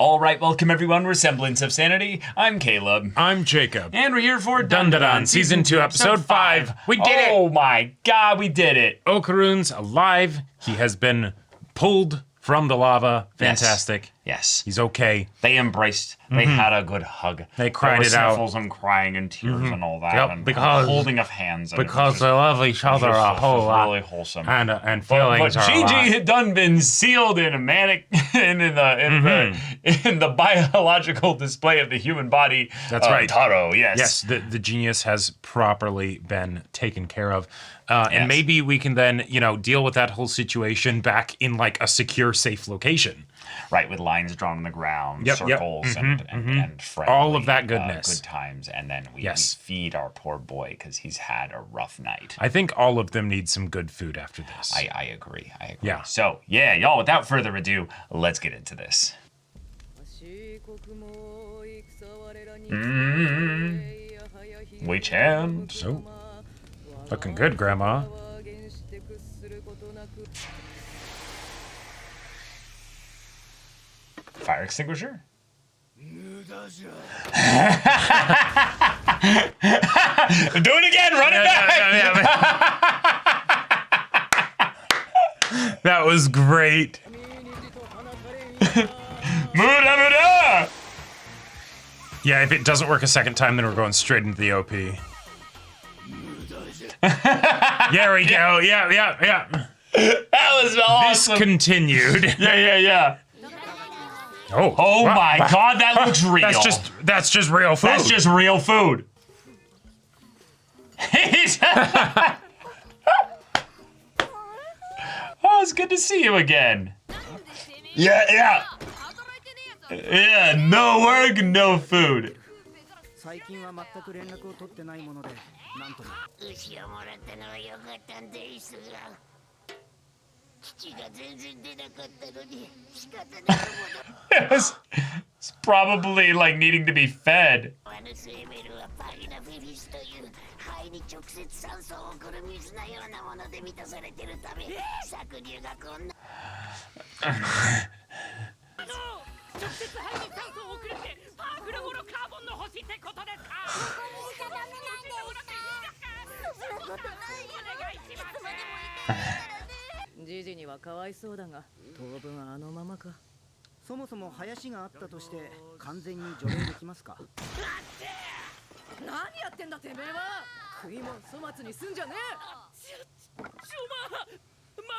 All right, welcome everyone. We're Semblance of Sanity. I'm Caleb. I'm Jacob. And we're here for Dandadan, Season 2, Episode 5. We did it! Oh my god, we did it! Okarun's alive. He has been pulled from the lava. Fantastic. Yes. He's okay. They embraced, they had a good hug. They cried it out. Sniffles and crying and tears and all that. Yep, and because- holding of hands. And Because they love each other a whole lot. Really wholesome. And feelings But are a lot. Gigi had done been sealed in a manic in the biological display of the human body. That's right. Taro, yes. Yes, the genius has properly been taken care of. Yes. And maybe we can then, deal with that whole situation back in like a secure, safe location. Right, with lines drawn on the ground, Yep, circles, and friendly, all of that goodness. Good times, and then we Yes. feed our poor boy because he's had a rough night. I think all of them need some good food after this. I agree. Yeah. So, yeah, y'all, without further ado, let's get into this. We chant. Oh, looking good, Grandma. Fire extinguisher? Do it again! Run it back! That was great. Muda! Yeah, if it doesn't work a second time, then we're going straight into the OP. There we go. Yeah. That was awesome. This continued. Yeah. Oh Oh wow, my wow. god, that looks real. That's just real food. That's just real food. Oh, it's good to see you again. Yeah. No work, no food. 最近は全く連絡を取ってないもので、なんとも。牛をもらったのは良かったんですが、父が全然出なかったのに仕方なく It's probably like needing to be fed. あの生命はパイナフィリスという肺に直接酸素を送る水のようなもので満たされてるため、搾乳がこんな。直接肺に酸素を送るってパワフルモノカーボンの星ってことですか？そこにしかダメなんですか？そんなことないよ。お願いします。ジジにはかわいそうだが、当分あのままか。そもそも林があったとして完全に除霊できますか？何やってんだてめえは。食いもん粗末にすんじゃねえ。ちょま真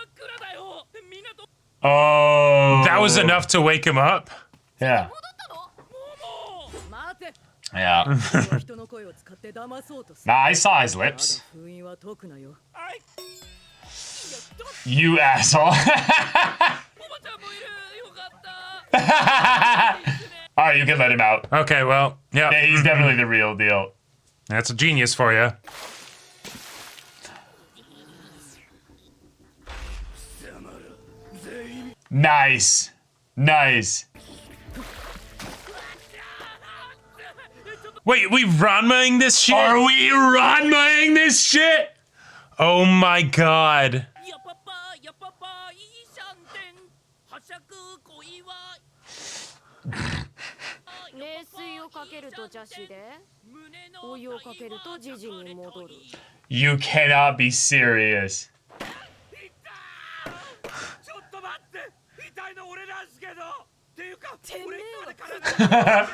っ暗だよ。港。 Oh. That was enough to wake him up. Yeah. 待て。 Yeah. 人の声を使って騙そうとする。 Nah, I saw his lips. 封印は解くなよ。 You asshole. おばちゃんもいる。よかった。 Alright, you can let him out. Okay, well, yeah. Yeah, he's definitely the real deal. That's a genius for you. Nice. Wait, we ranmaing this shit? Are we ranmaing this shit? Oh my god. やパパやパパいいシャンテン。はしゃく恋は。冷水をかけると邪視で、お湯をかけるとジジに戻る。 You cannot be serious. ちょっと待って。痛いの俺なんすけど。っていうか、俺いつまで体が。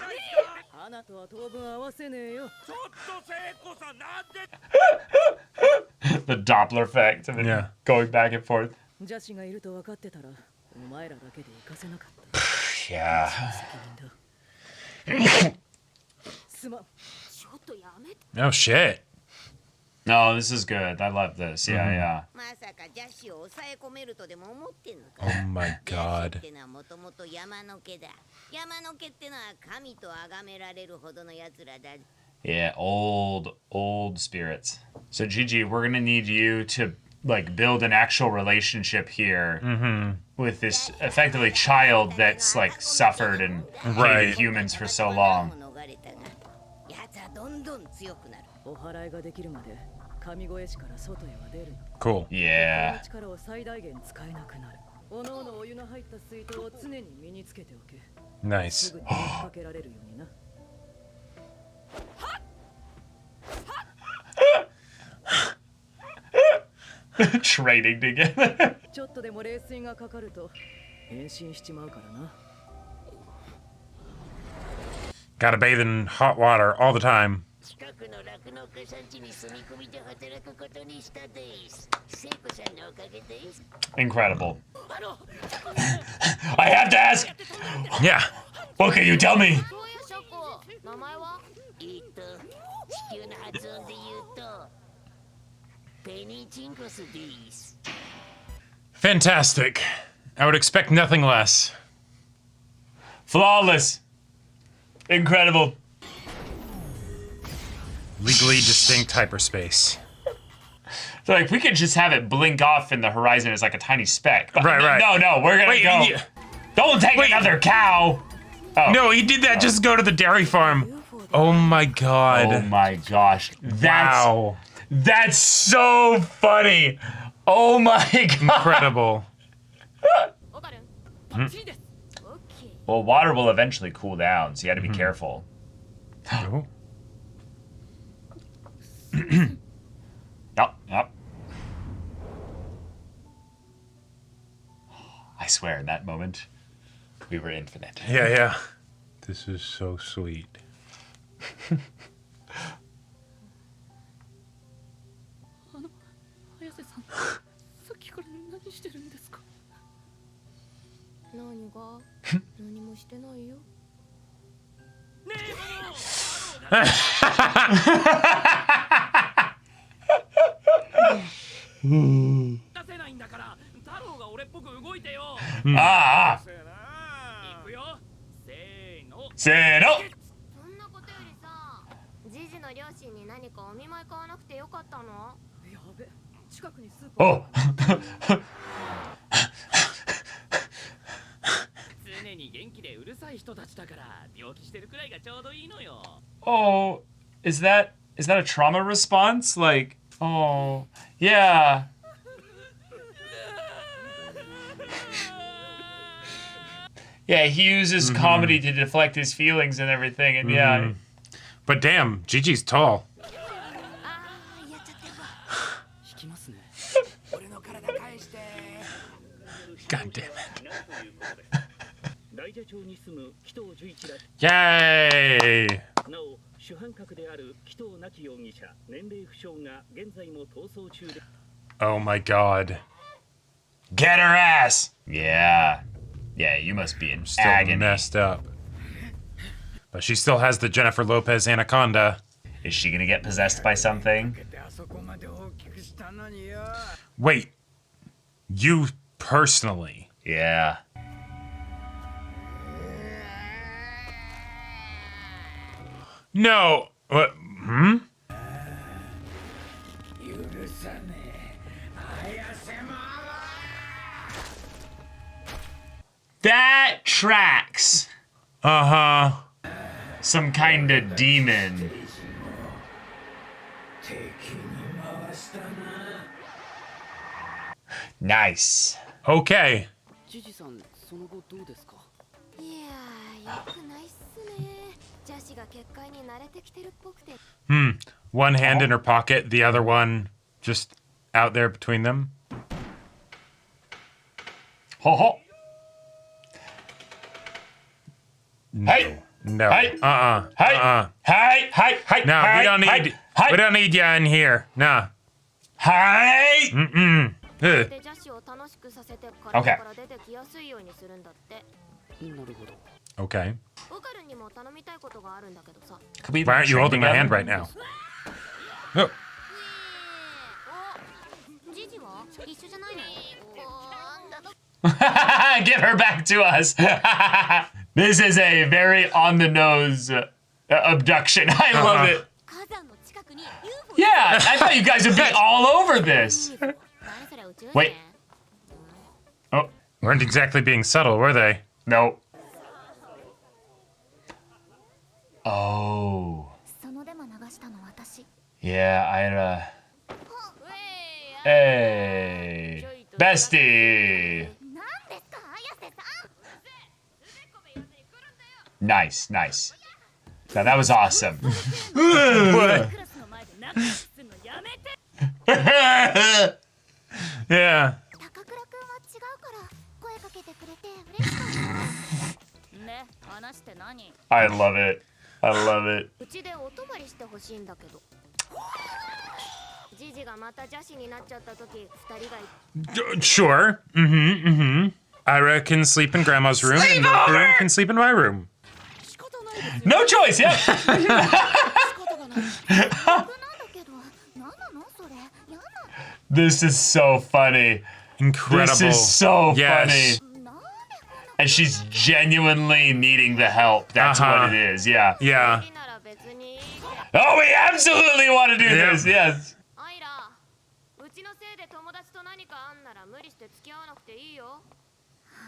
花とは当分合わせねえよ。ちょっと聖子さんなんで。 The Doppler effect of it Yeah. going back and forth. 邪視がいると分かってたら、お前らだけで行かせなかった。 Yeah. すまん。ちょっとやめて。 Oh shit. No, this is good. I love this. Yeah. まさか邪視を抑え込めるとでも思ってんのか。 Oh my 邪視 god. ってのはもともと山の毛だ。山の毛ってのは神と崇められるほどのやつらだ。 Yeah, old spirits. So Gigi, we're gonna need you to like build an actual relationship here with this effectively child that's like suffered and Right. hated humans for so long. やつはどんどん強くなる。お祓いができるまで神声師から外へは出るな。 Cool. この Yeah. 力を最大限使えなくなる。おのおのお湯の入った水筒を常に身につけておけ。Nice. ぐに追いかけられるようにな。 Training together. ちょっとでも冷水がかかると変身しちまうからな。 Gotta bathe in hot water all the time. 近くの酪農家さん家に住み込みで働くことにしたです。聖子さんのおかげです。 Incredible. I have to ask. Yeah. What can you tell me? そういうショコ名前は地球の発音で言うと、ペニチンコスです。 Fantastic. I would expect nothing less. Flawless. Incredible. Legally distinct hyperspace. So like we could just have it blink off in the horizon as like a tiny speck. But Right. No, we're gonna go. you- Don't take another cow. Oh. No, he did that. Just go to the dairy farm. Oh my god. Oh my gosh. Wow. That's so funny. Oh my god. Incredible. わかるバッチリです。 OK Well, water will eventually cool down, so you got to be careful. Oh. Yep. I swear, in that moment, we were infinite. Yeah. This is so sweet. 早瀬さん、さっきから何してるんですか。何が何もしてないよ 出せないんだから、太郎が俺っぽく動いてよ。 Ah! 行くよ。せーの。 Say no! そんなことよりさジジの両親に何かお見舞い買わなくてよかったのやべ、近くにスーパー。 Oh! 常に元気でうるさい人たちだから、病気してるくらいがちょうどいいのよ。 Oh, is that a trauma response? Like, oh, yeah. Yeah, he uses comedy to deflect his feelings and everything, and yeah. But damn, Gigi's tall. ああやっちゃったわ引きますね。 俺の体返して。 God damn it. 大蛇町に住む紀藤十一ら Yay! なお主犯格である紀藤亡き容疑者年齢不詳が現在も逃走中で Oh my god. Get her ass! Yeah. Yeah, you must be in Still agony. messed up. But she still has the Jennifer Lopez anaconda. Is she gonna get possessed by something? あそこまで大きくしたのによ。 Wait. You personally? Yeah. No. What? Hmm? 許さねえ。綾瀬も That tracks. Uh-huh. Some kind of demon. 敵に回したな。 Nice. Okay. ジジさん、その後どうですか。いやーよくないっすね女子が結界に慣れてきてるっぽくて One hand in her pocket, the other one just out there between them. Ho ho. No. Hey. No. Hey. Uh-uh. Hey. Uh-uh. Hey. Hey. No, hey, we don't need Hey. we don't need ya in here. Nah. Hey. Mm-mm. Ugh. で女子を楽しくさせて Okay. 体から出てきやすいようにするんだってなるほど。 Okay. オカルンにも頼みたいことがあるんだけどさ Could we Why aren't you train holding my hand together? right now? Oh. おジジは一緒じゃないの Give her back to us. This is a very on the nose abduction. I love it. 火山の近くに UFO Yeah, I thought you guys would be all over this. 何それ宇宙人 Wait. Oh, Weren't exactly being subtle, were they? no. Oh. そのデマ流したの私 Yeah, I Hey. Bestie. 何ですか綾瀬さん Nice. Now that was awesome. クラスの前で仲良くすんのやめて Yeah. 高倉くんは違うから声かけてくれて嬉しかったね、話して何？ I love it. うちでお泊まりしてほしいんだけど。ジジがまた邪視になっちゃった時、二人が Sure. Ira can sleep in Grandma's room, and Milk can sleep in my room. 仕方ないですよ No choice, yeah. 仕方がないなんだけどなんなのそれや This is so funny. Incredible. This is so Yes. funny. And she's genuinely needing the help. That's what it is, yeah. Yeah. なら別にいいけど。 Oh, we absolutely want to do this, yes. アイラ、うちのせいで友達と何かあんなら無理して付き合わなくていいよ。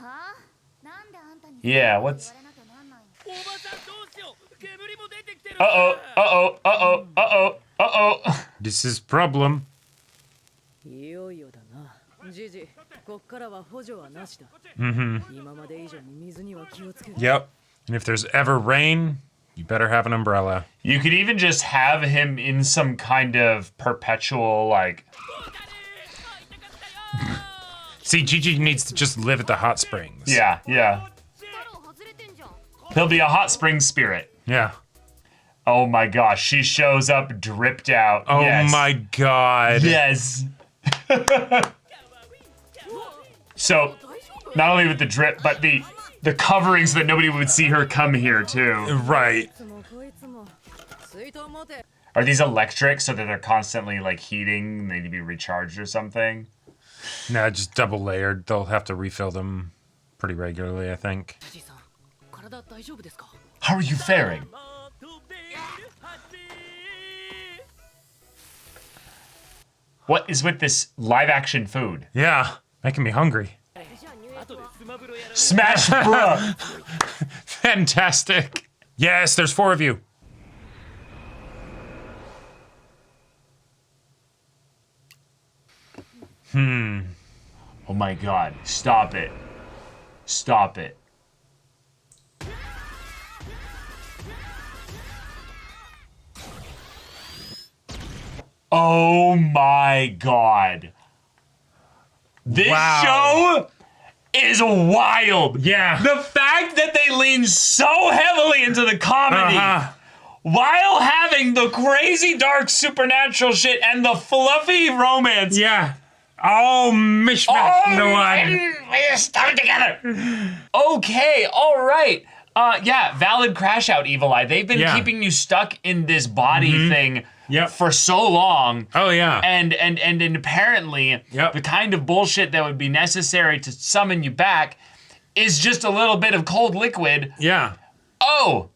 はあなんであんたに Yeah, what's... 言われなきゃなんないの おばさんどうしよう煙も出てきてる Uh-oh. This is problem. いよいよだなジジこっからは補助はなしだ 今まで以上に水には気をつける Yep. And if there's ever rain, you better have an umbrella. You could even just have him in some kind of perpetual, like... See, Gigi needs to just live at the hot springs. Yeah. 太郎外れてんじゃん。 He'll be a hot spring spirit. Yeah. Oh my gosh, she shows up dripped out. Oh Yes. my god. Yes. So, not only with the drip, but the covering so that nobody would see her come here too. Right. いつもこいつも水筒持て Are these electric so that they're constantly like heating and they need to be recharged or something? No, just double layered. They'll have to refill them pretty regularly, I think. ジジさん体大丈夫ですか How are you faring? What is with this live action food? Yeah. Making me hungry. 後でスマブロやら Smash bruh! Fantastic. Yes, there's 4 of you. Oh my god, stop it. Stop it. Oh my god. This Wow. show is wild. Yeah. The fact that they lean so heavily into the comedy Uh-huh. while having the crazy dark supernatural shit and the fluffy romance. Yeah. Oh, mishmash. No one. We're stuck together. Okay, all right. Yeah, valid crash out, Evil Eye. They've been Yeah. keeping you stuck in this body thing Yep. for so long. Oh, yeah. And apparently, Yep. the kind of bullshit that would be necessary to summon you back is just a little bit of cold liquid. Yeah. Oh,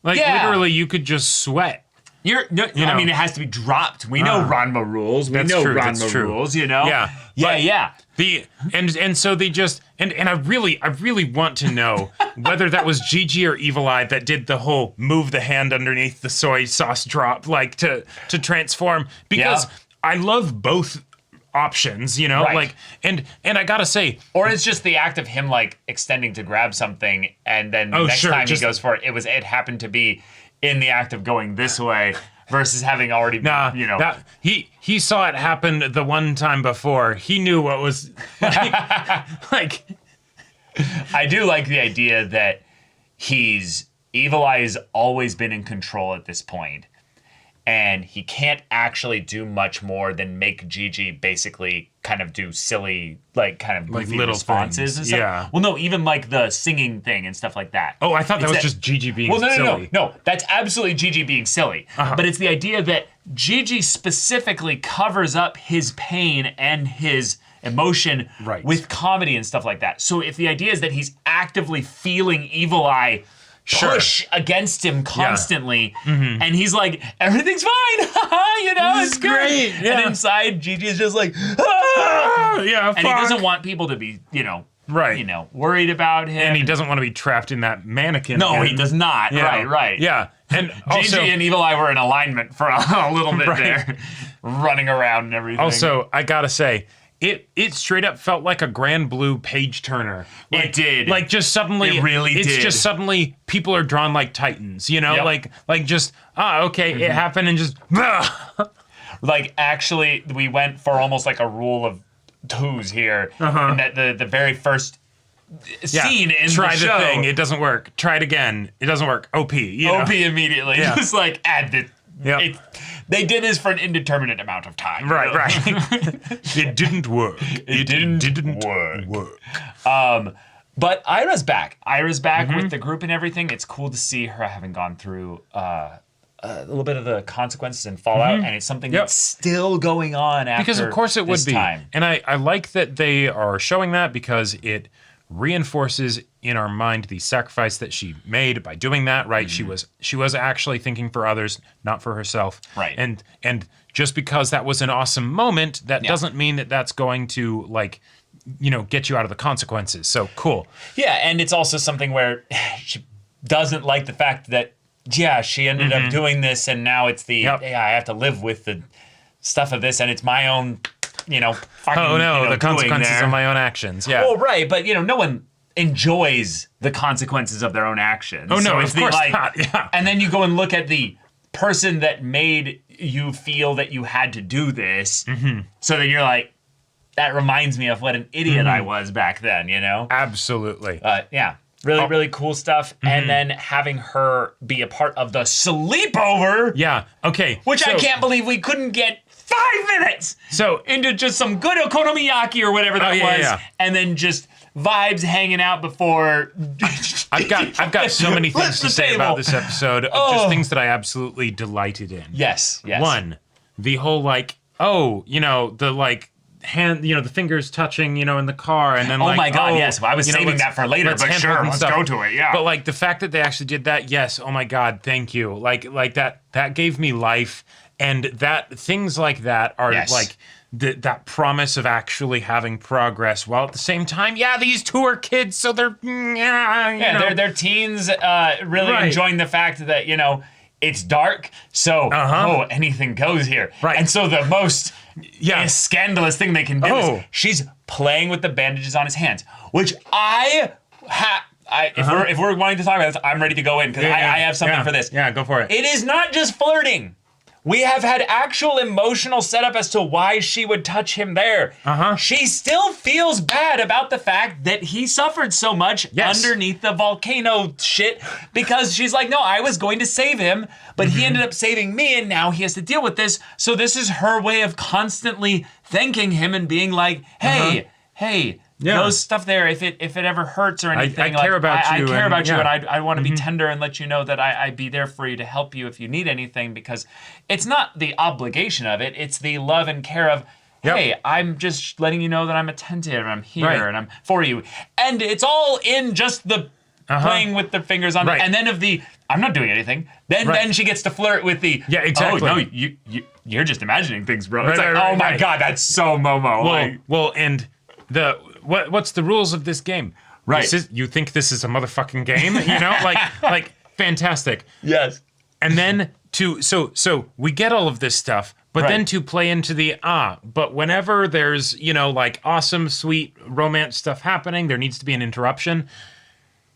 Like, Yeah. literally, you could just sweat. I know. mean, it has to be dropped. We know Ranma rules. We That's know true, Ranma that's true. rules, you know? Yeah. Yeah. And so they just and I really want to know whether that was Gigi or Evil Eye that did the whole move the hand underneath the soy sauce drop like to transform, because Yeah. I love both options, you know, Right. like and I gotta say, Or it's just the act of him like extending to grab something, and then Oh, next sure, time just- he goes for it, it happened to be in the act of going this way versus having already, nah, you know. that he saw it happen the one time before. He knew what was like I do like the idea that Evil Eye has always been in control at this point, and he can't actually do much more than make Gigi basically kind of do silly, like kind of Like goofy little responses things, and stuff. yeah. Well, no, even like the singing thing and stuff like that. Oh, I thought that It's was just Gigi being Well, no, silly. no. That's absolutely Gigi being silly. But it's the idea that Gigi specifically covers up his pain and his emotion Right. with comedy and stuff like that. So if the idea is that he's actively feeling Evil Eye Sure. push against him constantly, and he's like, everything's fine, you know, This it's is good. great, yeah. And inside, Gigi is just like, ah! Yeah, And he doesn't want people to be, Right. worried about him. And he doesn't want to be trapped in that mannequin. No, he again. does not. Yeah. Right. Yeah. And Gigi also, and Evil Eye were in alignment for a little bit Right. there, running around and everything. also, I gotta say, it straight up felt like a Grand Blue page turner. Like, It did. Like just suddenly, It really it's did. just suddenly people are drawn like titans. You know, Yep. like just okay, it happened and just. Like, actually, we went for almost like a rule of twos here. And that the very first scene in Try the show. thing, it doesn't work. Try it again, it doesn't work. OP, you know? OP immediately. Yeah. Just like, add the... Yep. They did this for an indeterminate amount of time. Right, right. It didn't work. It didn't work. But Ira's back. Ira's back with the group and everything. It's cool to see her having gone through a little bit of the consequences and fallout, and it's something that's still going on after because of course it would this be. time. And I like that they are showing that because it reinforces in our mind the sacrifice that she made by doing that, right? She was actually thinking for others, not for herself. Right. And just because that was an awesome moment, that doesn't mean that that's going to like, you know, get you out of the consequences. So cool. Yeah, and it's also something where she doesn't like the fact that, yeah, she ended up doing this, and now it's the, I have to live with the stuff of this, and it's my own, you know, fucking, Oh no, you know, the consequences doing there. of my own actions. Yeah. Well, right, but, you know, no one enjoys the consequences of their own actions. Oh, no, So of it's the, course like, not, yeah. And then you go and look at the person that made you feel that you had to do this, so then you're like, that reminds me of what an idiot I was back then, you know? Absolutely. Yeah. Really cool stuff. And then having her be a part of the sleepover. Yeah. Okay. Which I so- can't believe we couldn't get 5 minutes So into just some good okonomiyaki or whatever that was. yeah. And then just vibes hanging out before. I've got so many Flip things the to say table. about this episode of just things that I absolutely delighted in. Yes. One, the whole like, you know, the like hand, you know, the fingers touching, you know, in the car, and then Oh like, my God, yes. Well, I was you know, saving let's- that for later, let's but hand sure, hold and let's stuff. go to it, yeah. But like the fact that they actually did that, yes. Oh my God, thank you. Like that gave me life, and that things like that are Yes. like. That promise of actually having progress, while at the same time, these two are kids, so they're they're teens really Right. enjoying the fact that, you know, it's dark, so anything goes here. Right. And so the most scandalous thing they can do is she's playing with the bandages on his hands, which if we're wanting to talk about this, I'm ready to go in because I have something for this. Yeah, go for it. It is not just flirting. We have had actual emotional setup as to why she would touch him there. She still feels bad about the fact that he suffered so much underneath the volcano shit because she's like, no, I was going to save him, but he ended up saving me, and now he has to deal with this. So this is her way of constantly thanking him and being like, hey, those stuff there, if it ever hurts or anything, I care about you. I care about you, yeah. and I want to be tender and let you know that I'd be there for you to help you if you need anything, because it's not the obligation of it, it's the love and care of, hey, I'm just letting you know that I'm attentive and I'm here and I'm for you. And it's all in just the playing with the fingers on and then of the, I'm not doing anything. Then she gets to flirt with the, exactly. oh, no, you're just imagining things, bro. It's like, oh my God, that's so Momo. Well, and what's the rules of this game? Right. You think this is a motherfucking game? You know, like fantastic. Yes. And then so we get all of this stuff, but then to play into the but whenever there's, you know, like awesome, sweet romance stuff happening, there needs to be an interruption.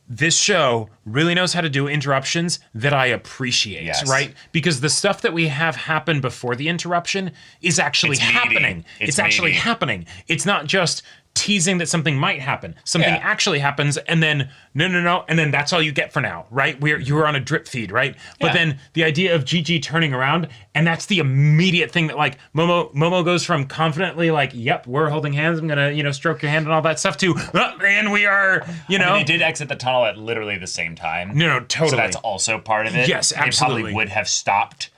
This show really knows how to do interruptions that I appreciate, right? Because the stuff that we have happen before the interruption is actually happening. It's actually happening. It's not just teasing that something might happen. Something actually happens, and then no, and then that's all you get for now, right? You're on a drip feed, right? But then the idea of Gigi turning around, and that's the immediate thing that like Momo goes from confidently like, yep, we're holding hands, I'm gonna, you know, stroke your hand and all that stuff to, and we are, you know. I mean, they did exit the tunnel at literally the same time. No, totally. So that's also part of it. Yes, absolutely. They probably would have stopped.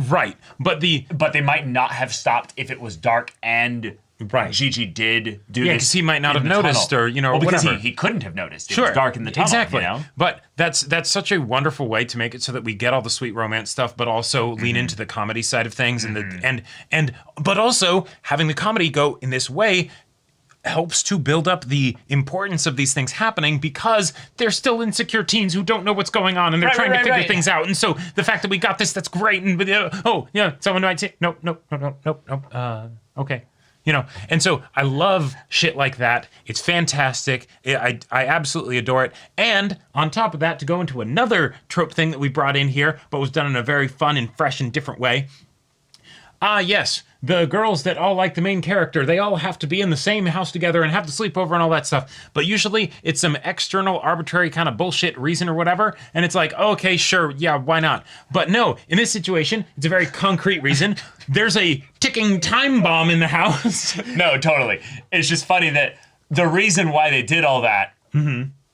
Right, but they might not have stopped if it was dark and Gigi did do this. Yeah, because he might not have noticed tunnel. or, you know, well, because whatever. he couldn't have noticed. It was dark in the tunnel. Exactly. You know? But that's such a wonderful way to make it so that we get all the sweet romance stuff, but also lean into the comedy side of things, and but also having the comedy go in this way helps to build up the importance of these things happening because they're still insecure teens who don't know what's going on and they're trying to figure things out. And so the fact that we got this, that's great. And someone might say, no. Okay. You know, and so I love shit like that. It's fantastic. I absolutely adore it. And on top of that, to go into another trope thing that we brought in here, but was done in a very fun and fresh and different way. Yes, the girls that all like the main character, they all have to be in the same house together and have to sleep over and all that stuff. But usually it's some external arbitrary kind of bullshit reason or whatever. And it's like, okay, sure, yeah, why not? But no, in this situation, it's a very concrete reason. There's a ticking time bomb in the house. No, totally. It's just funny that the reason why they did all that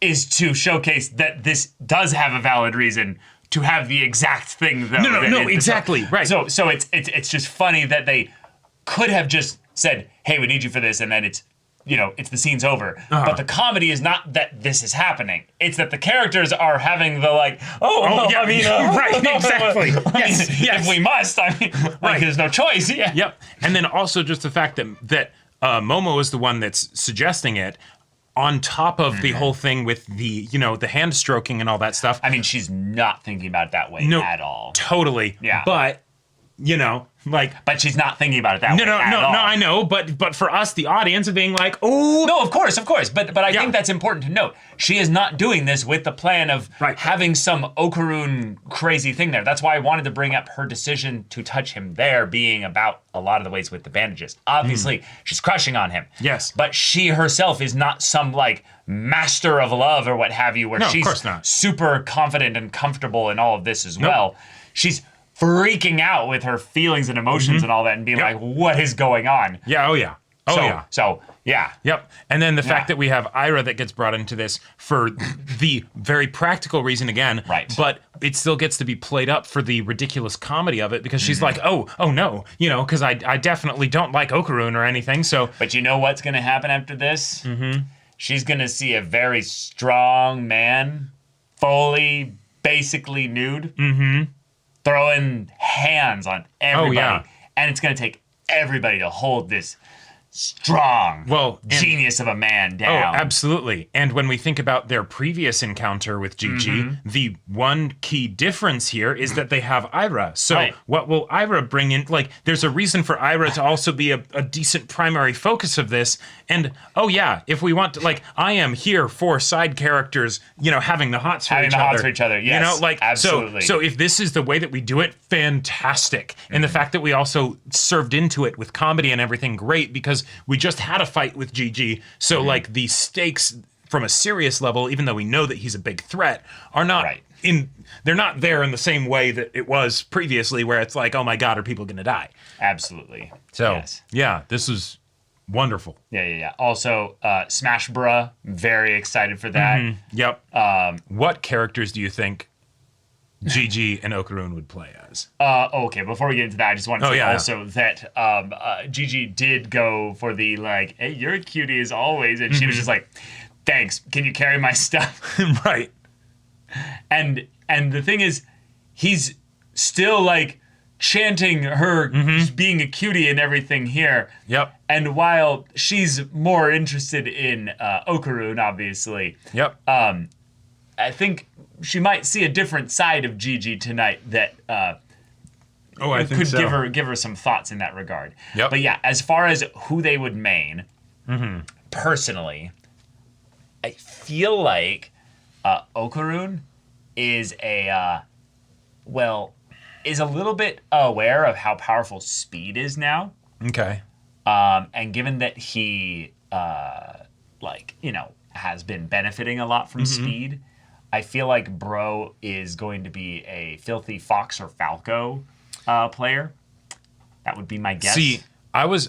is to showcase that this does have a valid reason to have the exact thing, though. No, exactly, right. So it's just funny that they could have just said, "Hey, we need you for this," and then it's the scene's over. But the comedy is not that this is happening; it's that the characters are having the like, right, exactly. Yes. If we must, Right. there's no choice. Yeah. Yep. And then also just the fact that Momo is the one that's suggesting it. On top of the whole thing with the hand stroking and all that stuff. I mean, she's not thinking about it that way at all. Totally. Yeah. But, But she's not thinking about it that way at all. No, I know. But for us, the audience, of being like, oh. No, of course. But I think that's important to note. She is not doing this with the plan of having some Okarun crazy thing there. That's why I wanted to bring up her decision to touch him there being about a lot of the ways with the bandages. Obviously, she's crushing on him. Yes. But she herself is not some, like, master of love or what have you, where No, of she's course not. super confident and comfortable in all of this as well. She's freaking out with her feelings and emotions and all that and being like, what is going on? Yeah, oh yeah. So, yeah. Yep. And then the fact that we have Ira that gets brought into this for the very practical reason again. Right. But it still gets to be played up for the ridiculous comedy of it because she's like, oh no, because I definitely don't like Okarun or anything. So. But you know what's going to happen after this? She's going to see a very strong man, fully, basically nude, throwing hands on everybody. Oh, yeah. And it's going to take everybody to hold this strong genius of a man down. Oh, absolutely. And when we think about their previous encounter with Gigi, the one key difference here is that they have Ira. So what will Ira bring in? Like, there's a reason for Ira to also be a decent primary focus of this. And, if we want to, like, I am here for side characters, having the hots for each other. Yes, absolutely. So if this is the way that we do it, fantastic. And the fact that we also served into it with comedy and everything, great, because we just had a fight with GG, so like the stakes from a serious level, even though we know that he's a big threat, are not they're not there in the same way that it was previously, where it's like, oh my god, are people gonna die? Absolutely. So this was wonderful. Yeah. Also, Smash Bruh, very excited for that. Yep. What characters do you think GG and Okarun would play as? Okay, before we get into that, I just want to say also that Gigi did go for the, like, hey, you're a cutie as always, and she was just like, thanks, can you carry my stuff? Right. And the thing is, he's still, like, chanting her being a cutie and everything here. Yep. And while she's more interested in Okarun, obviously. Yep. I think she might see a different side of Gigi tonight that I think could so. give her some thoughts in that regard. Yep. But yeah, as far as who they would main, personally, I feel like Okarun is a little bit aware of how powerful speed is now. Okay. And given that he has been benefiting a lot from speed, I feel like Bro is going to be a filthy Fox or Falco player. That would be my guess. See, I was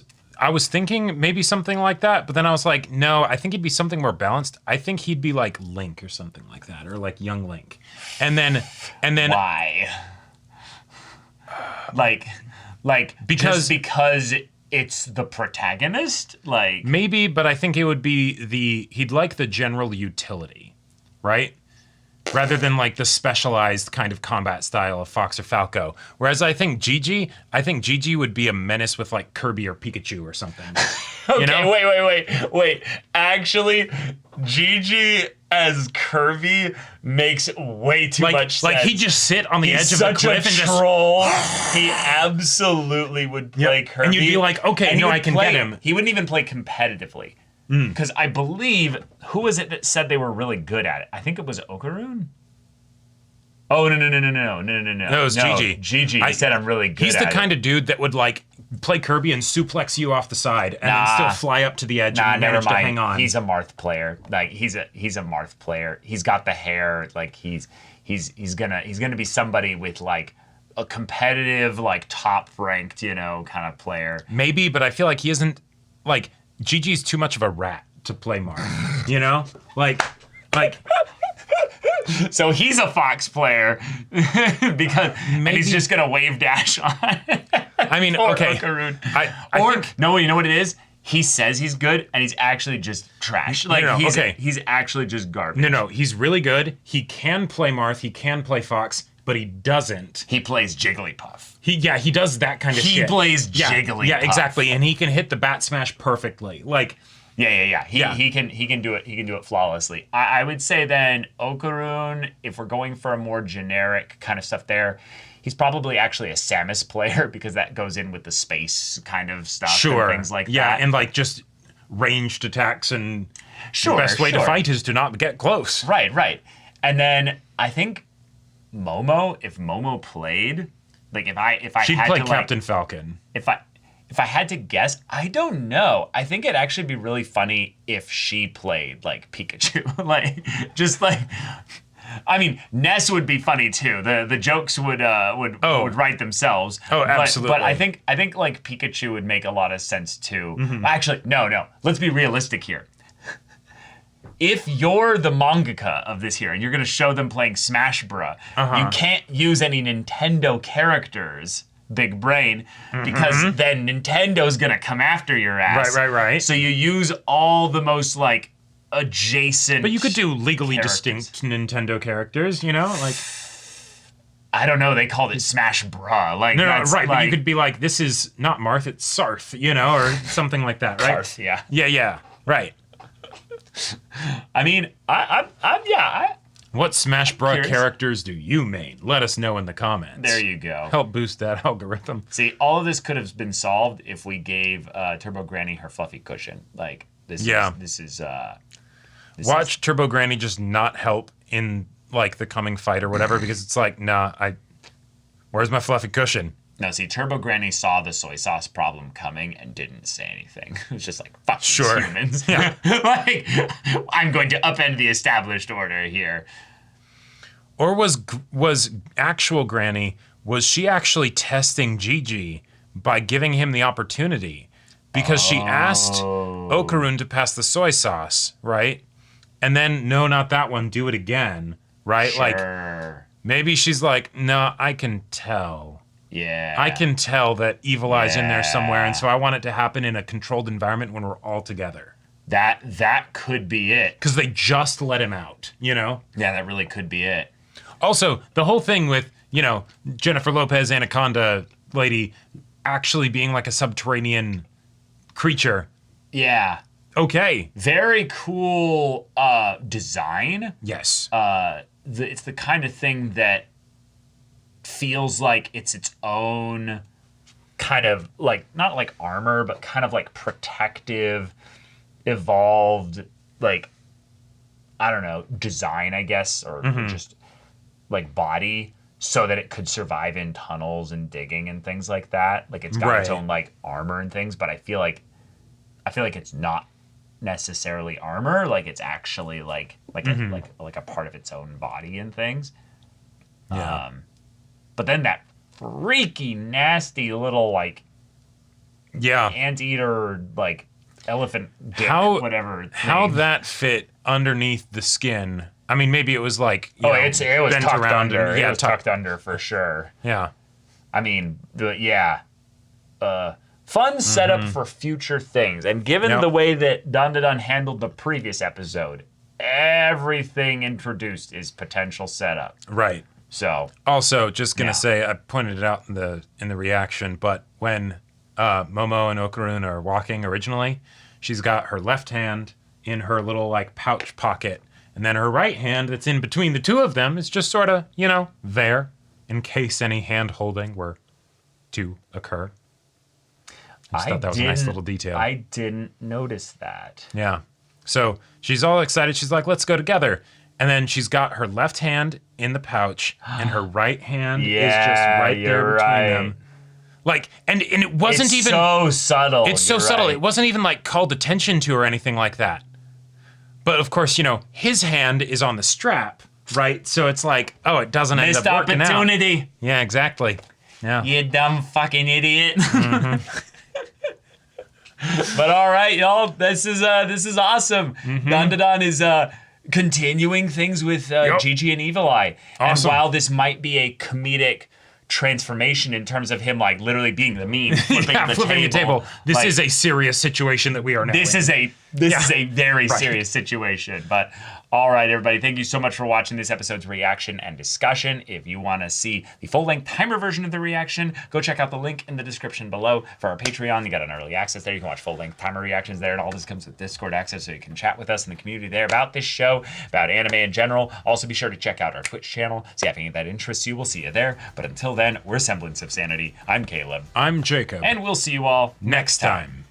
thinking maybe something like that, but then I was like, no, I think he'd be something more balanced. I think he'd be like Link or something like that, or like young Link. And then why? Because it's the protagonist? Like, maybe, but I think it would be he'd like the general utility, right? Rather than like the specialized kind of combat style of Fox or Falco. Whereas I think Gigi would be a menace with like Kirby or Pikachu or something. Okay, wait. Actually, Gigi as Kirby makes way too much sense. Like he just sit on the edge of a cliff and just troll. He absolutely would play Kirby. And you'd be like, okay, and no, I can get him. He wouldn't even play competitively. Because I believe, who was it that said they were really good at it? I think it was Okarun. Oh, no. No, it was Gigi. Gigi. He said I'm really good at it. He's the kind of dude that would like play Kirby and suplex you off the side and then still fly up to the edge and manage to hang on. He's a Marth player. Like he's a Marth player. He's got the hair. Like he's gonna be somebody with like a competitive, like top ranked, kind of player. Maybe, but I feel like he isn't like Gigi's too much of a rat to play Marth. Like So he's a Fox player because and he's just gonna wave dash on. I mean, or okay. Okarun. I think, no, you know what it is? He says he's good, and he's actually just trash. Like he's actually just garbage. No, he's really good. He can play Marth. He can play Fox, but he doesn't. He plays Jigglypuff. He does that kind of shit. He plays Jigglypuff. Yeah, exactly, and he can hit the bat smash perfectly. Like. Yeah. He can do it. He can do it flawlessly. I would say then Okarun, if we're going for a more generic kind of stuff there, he's probably actually a Samus player because that goes in with the space kind of stuff and things like that. Yeah, and like just ranged attacks and the best way to fight is to not get close. Right. And then I think Momo, if Momo played, like if I she'd had play to Captain Falcon. If I had to guess, I don't know. I think it'd actually be really funny if she played like Pikachu. I mean, Ness would be funny too. The jokes would write themselves. Oh, absolutely. But I think like Pikachu would make a lot of sense too. Actually, no. Let's be realistic here. If you're the mangaka of this here and you're gonna show them playing Smash Bros, you can't use any Nintendo characters. Big brain, because then Nintendo's gonna come after your ass. Right. So you use all the most like adjacent. But you could do legally distinct Nintendo characters, like. I don't know. They called it Smash Bros. Like no, right. But you could be like, this is not Marth, it's Sarth, or something like that, right? Sarth, yeah. Yeah, right. I mean, What Smash Bros. Characters do you main? Let us know in the comments. There you go. Help boost that algorithm. See, all of this could have been solved if we gave Turbo Granny her fluffy cushion. Like this is Watch Turbo Granny just not help in like the coming fight or whatever because it's like, where's my fluffy cushion? No, see, Turbo Granny saw the soy sauce problem coming and didn't say anything. It was just like, fuck these humans. Yeah. Like, I'm going to upend the established order here. Or was actual Granny, was she actually testing Gigi by giving him the opportunity? Because she asked Okarun to pass the soy sauce, right? And then, no, not that one, do it again, right? Sure. Like, maybe she's like, no, I can tell. Yeah. I can tell that Evil Eye's in there somewhere, and so I want it to happen in a controlled environment when we're all together. That could be it. Because they just let him out, Yeah, that really could be it. Also, the whole thing with, Jennifer Lopez, Anaconda lady, actually being like a subterranean creature. Yeah. Okay. Very cool design. Yes. It's the kind of thing that feels like it's its own kind of like, not like armor, but kind of like protective, evolved, like, I don't know, design, I guess, or just like body, so that it could survive in tunnels and digging and things like that. Like it's got its own like armor and things, but I feel like it's not necessarily armor. Like it's actually like a part of its own body and things. Yeah. But then that freaky nasty little like anteater like elephant dick, whatever thing. How that fit underneath the skin. I mean, maybe it was like it was bent tucked around under. and, It was tucked under for sure. Yeah. I mean, fun setup for future things. And given the way that Dandadan handled the previous episode, everything introduced is potential setup. Right. So also, just gonna say, I pointed it out in the reaction, but when Momo and Okarun are walking originally, she's got her left hand in her little like pouch pocket, And then her right hand that's in between the two of them is just sort of, there in case any hand holding were to occur. I just thought that was a nice little detail. I didn't notice that. Yeah. So she's all excited. She's like, let's go together. And then she's got her left hand in the pouch and her right hand is just right there between them. Like, and it wasn't even so subtle. It's so subtle. It wasn't even like called attention to or anything like that. But of course, his hand is on the strap, right? So it's like, oh, it doesn't end up working out. Missed opportunity. Yeah, exactly. Yeah. You dumb fucking idiot. But all right, y'all, this is awesome. Dandadan is continuing things with Gigi and Evil Eye. Awesome. And while this might be a comedic transformation in terms of him like literally being the meme, flipping the table. This is a serious situation that we are now in. This is a very serious situation. But all right, everybody, thank you so much for watching this episode's reaction and discussion. If you want to see the full-length timer version of the reaction, go check out the link in the description below for our Patreon. You got an early access there. You can watch full-length timer reactions there, and all this comes with Discord access, so you can chat with us in the community there about this show, about anime in general. Also, be sure to check out our Twitch channel, see if any of that interests you. We'll see you there. But until then, we're Semblance of Sanity. I'm Caleb. I'm Jacob. And we'll see you all next time.